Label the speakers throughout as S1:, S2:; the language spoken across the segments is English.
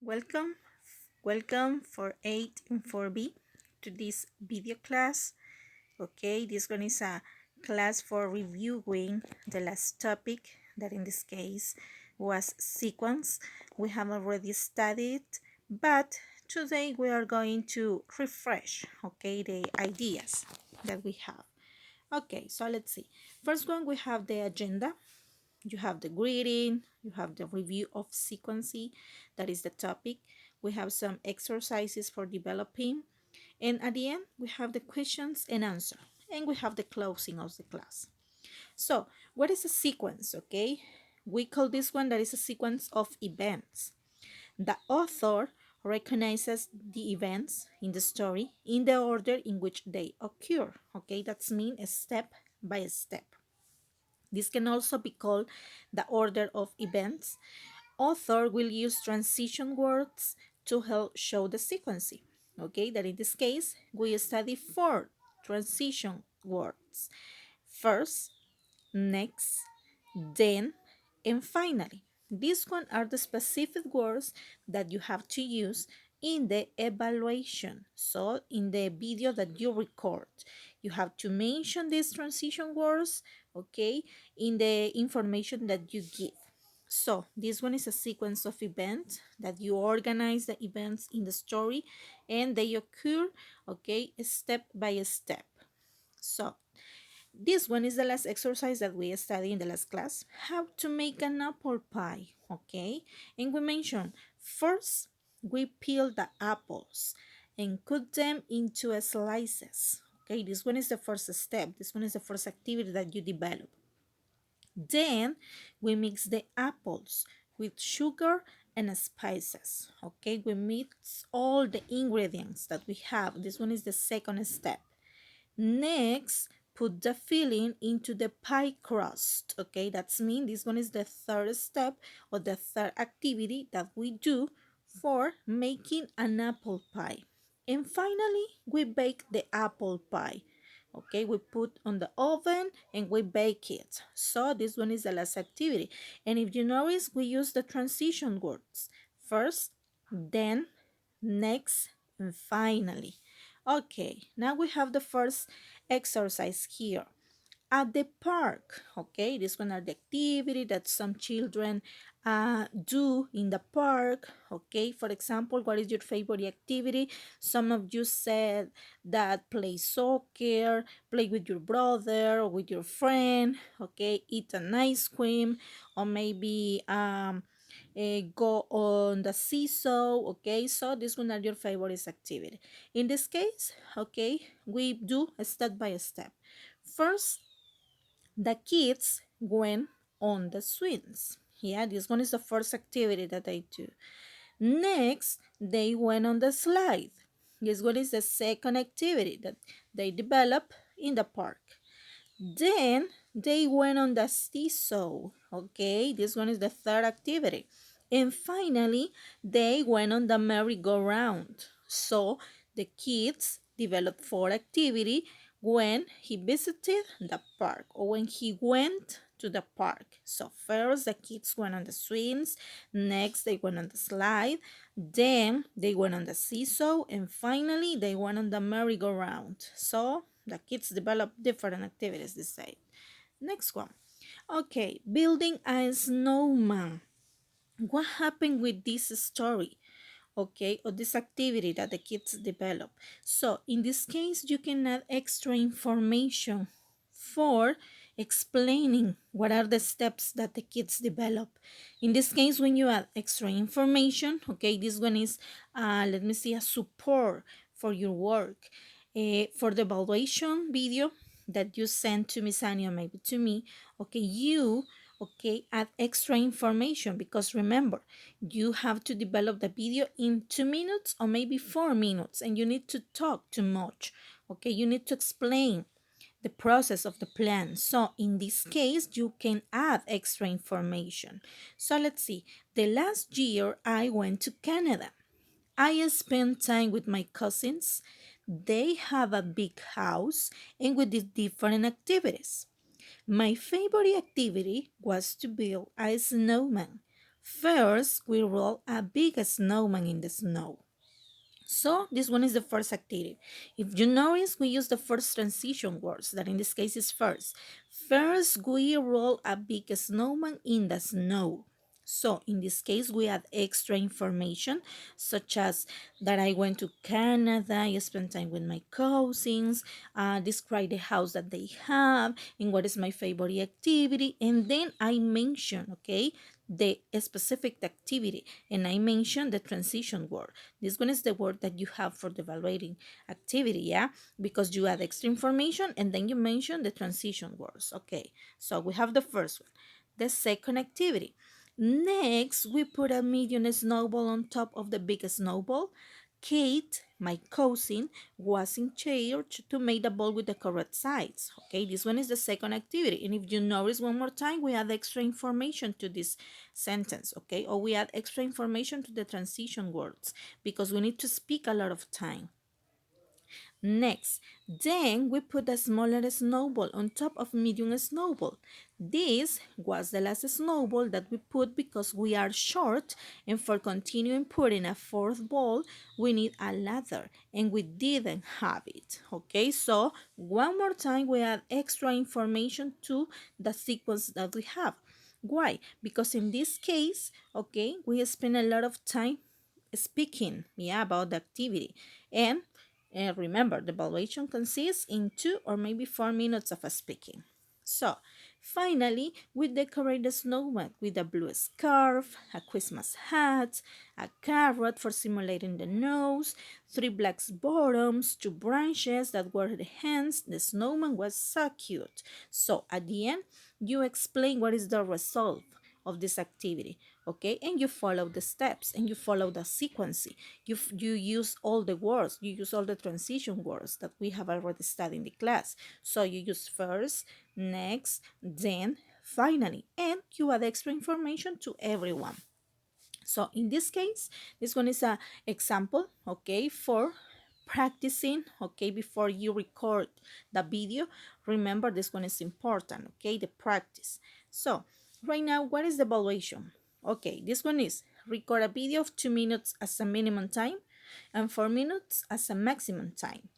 S1: Welcome, welcome for 8 and 4B to this video class. Okay, this one is a class for reviewing the last topic that in this case was sequence. We have already studied, but today we are going to refresh, okay, the ideas that we have. Okay, so let's see. First one, we have the agenda. You have the greeting, you have the review of sequencing, that is the topic. We have some exercises for developing, and at the end we have the questions and answer, and we have the closing of the class. So what is a sequence? Okay, we call this one that is a sequence of events. The author recognizes the events in the story in the order in which they occur. Okay, that's mean step by step. This can also be called the order of events. Author will use transition words to help show the sequencing. Okay, that in this case, we study four transition words. First, next, then, and finally. These one are the specific words that you have to use in the evaluation. So in the video that you record, you have to mention these transition words, okay, in the information that you give. So this one is a sequence of events that you organize the events in the story and they occur, okay, step by step. So this one is the last exercise that we studied in the last class, how to make an apple pie, okay? And we mentioned first we peel the apples and cut them into slices, okay? This one is the first step. This one is the first activity that you develop. Then we mix the apples with sugar and spices, okay? We mix all the ingredients that we have. This one is the second step. Next, put the filling into the pie crust. Okay, that's mean this one is the third step or the third activity that we do for making an apple pie. And finally, we bake the apple pie. Okay, we put on the oven and we bake it. So this one is the last activity. And if you notice, we use the transition words. First, then, next, and finally. Okay, now we have the first exercise here. At the park, okay, this one are the activity that some children do in the park, okay. For example, what is your favorite activity? Some of you said that play soccer, play with your brother or with your friend, okay, eat an ice cream, or maybe go on the seesaw, okay. So this one are your favorite activity. In this case, okay, we do step by step. First, the kids went on the swings. Yeah, this one is the first activity that they do. Next, they went on the slide. This one is the second activity that they develop in the park. Then they went on the seesaw. Okay, this one is the third activity. And finally, they went on the merry-go-round. So the kids developed four activity when he visited the park or when he went to the park. So first the kids went on the swings, next they went on the slide, then they went on the seesaw, and finally they went on the merry-go-round. So the kids develop different activities this day. Next one. Okay, building a snowman. What happened with this story? Okay, or this activity that the kids develop. So in this case, you can add extra information for explaining what are the steps that the kids develop. In this case, when you add extra information, okay, this one is, let me see, a support for your work. For the evaluation video that you sent to Miss Anya, maybe to me, okay, you, okay, add extra information because remember, you have to develop the video in 2 minutes or maybe 4 minutes and you need to talk too much, okay, you need to explain the process of the plan. So in this case, you can add extra information. So let's see, the last year I went to Canada. I spent time with my cousins. They have a big house and we did different activities. My favorite activity was to build a snowman. First, we roll a big snowman in the snow. So this one is the first activity. If you notice, we use the first transition words, that in this case is first. First, we roll a big snowman in the snow. So in this case, we add extra information, such as that I went to Canada, I spent time with my cousins, describe the house that they have, and what is my favorite activity. And then I mention, okay, the specific activity, and I mention the transition word. This one is the word that you have for the evaluating activity, yeah? Because you add extra information and then you mention the transition words. Okay, so we have the first one. The second activity. Next, we put a medium snowball on top of the big snowball. Kate, my cousin, was in charge to make the ball with the correct sides. Okay, this one is the second activity. And if you notice one more time, we add extra information to this sentence, okay? Or we add extra information to the transition words because we need to speak a lot of time. Next, then we put a smaller snowball on top of medium snowball. This was the last snowball that we put because we are short, and for continuing putting a fourth ball, we need a ladder, and we didn't have it. Okay, so one more time we add extra information to the sequence that we have. Why? Because in this case, okay, we spend a lot of time speaking, yeah, about the activity. And remember, the evaluation consists in 2 or maybe 4 minutes of speaking. So, finally, we decorate the snowman with a blue scarf, a Christmas hat, a carrot for simulating the nose, 3 black bottoms, 2 branches that were the hands. The snowman was so cute. So, at the end, you explain what is the result of this activity, okay? And you follow the steps and you follow the sequence. You use all the words, you use all the transition words that we have already studied in the class. So you use first, next, then, finally, and you add extra information to everyone. So in this case, this one is a example, okay, for practicing, okay, before you record the video. Remember, this one is important, okay, the practice. So right now, what is the evaluation? Okay, this one is record a video of 2 minutes as a minimum time and 4 minutes as a maximum time,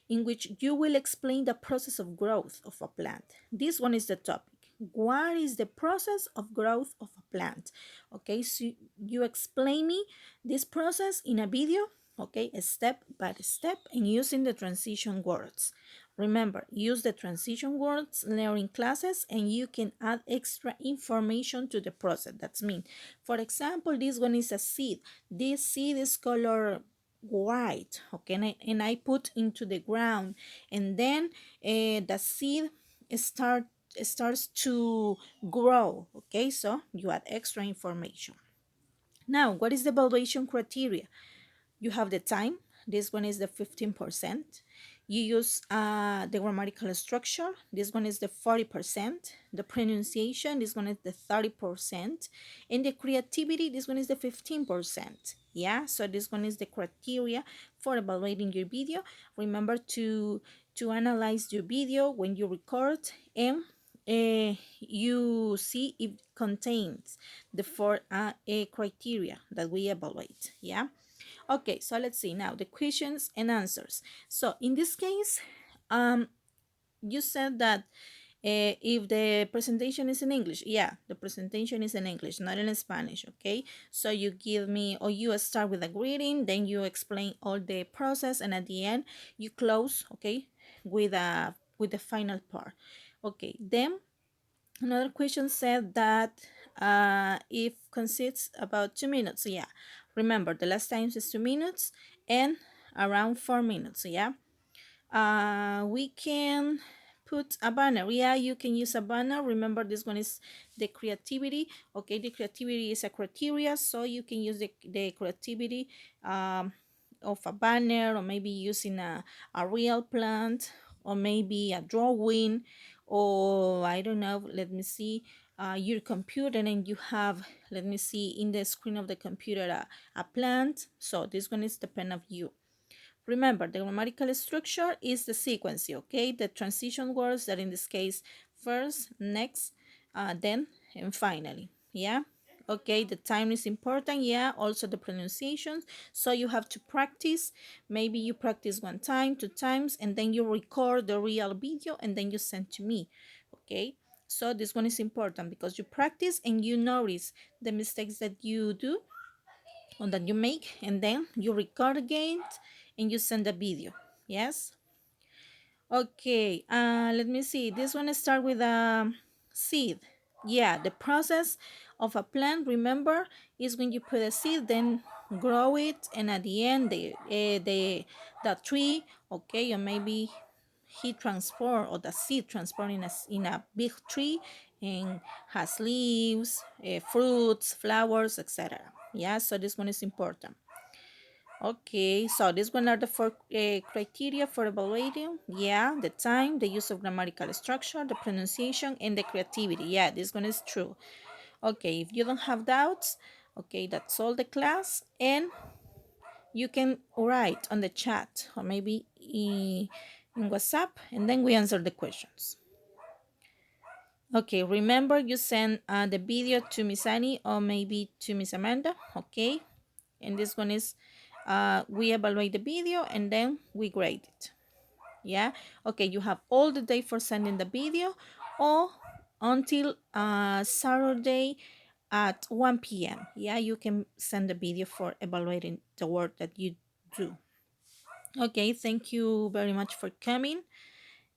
S1: in which you will explain the process of growth of a plant. This one is the topic. What is the process of growth of a plant? Okay, so you explain me this process in a video, okay, step by step, and using the transition words. Remember, use the transition words learning classes, and you can add extra information to the process. That's mean, for example, this one is a seed. This seed is color white, okay, and I put into the ground, and then the seed starts to grow. Okay, so you add extra information. Now, what is the evaluation criteria? You have the time. This one is the 15%. You use the grammatical structure. This one is the 40%. The pronunciation, this one is the 30%. And the creativity, this one is the 15%. Yeah, so this one is the criteria for evaluating your video. Remember to analyze your video when you record, and you see if it contains the 4 criteria that we evaluate. Yeah. Okay, so let's see now the questions and answers. So in this case, you said that if the presentation is in English, yeah, the presentation is in English, not in Spanish, okay? So you give me, or you start with a greeting, then you explain all the process, and at the end, you close, okay, with the final part. Okay, then another question said that if consists about 2 minutes, yeah. Remember, the last times is 2 minutes and around 4 minutes, yeah. We can put a banner. Yeah, you can use a banner. Remember, this one is the creativity. Okay, the creativity is a criteria, so you can use the creativity of a banner, or maybe using a real plant, or maybe a drawing, or I don't know, let me see, your computer, and you have, let me see, in the screen of the computer a plant. So this one is depend of you. Remember, the grammatical structure is the sequence, okay? The transition words that in this case, first, next, then, and finally, yeah? Okay, the time is important, yeah, also the pronunciations. So you have to practice. Maybe you practice one time, two times, and then you record the real video and then you send to me. Okay, so this one is important because you practice and you notice the mistakes that you do or that you make, and then you record again and you send a video. Yes. Okay, let me see. This one start with a seed. Yeah, the process of a plant, remember, is when you put a seed, then grow it, and at the end, the tree, okay, or maybe he transport or the seed transport in a big tree and has leaves, fruits, flowers, etc. Yeah, so this one is important. Okay, so these one are the four criteria for evaluating. Yeah, the time, the use of grammatical structure, the pronunciation, and the creativity. Yeah, this one is true. Okay, if you don't have doubts, okay, that's all the class. And you can write on the chat or maybe in WhatsApp, and then we answer the questions. Okay, remember you send the video to Miss Annie or maybe to Miss Amanda. Okay, and this one is we evaluate the video and then we grade it. Yeah, okay, you have all the day for sending the video or until Saturday at 1 p.m. Yeah, you can send the video for evaluating the work that you do. Okay, thank you very much for coming,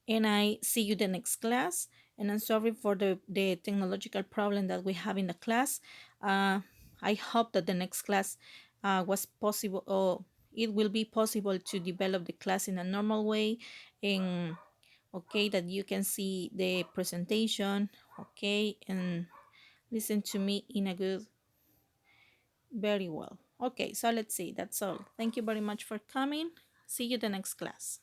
S1: and I see you the next class. And I'm sorry for the technological problem that we have in the class. I hope that the next class was possible, or it will be possible to develop the class in a normal way, and okay, that you can see the presentation, okay, and listen to me in a good, very well. Okay, so let's see, that's all. Thank you very much for coming. See you the next class.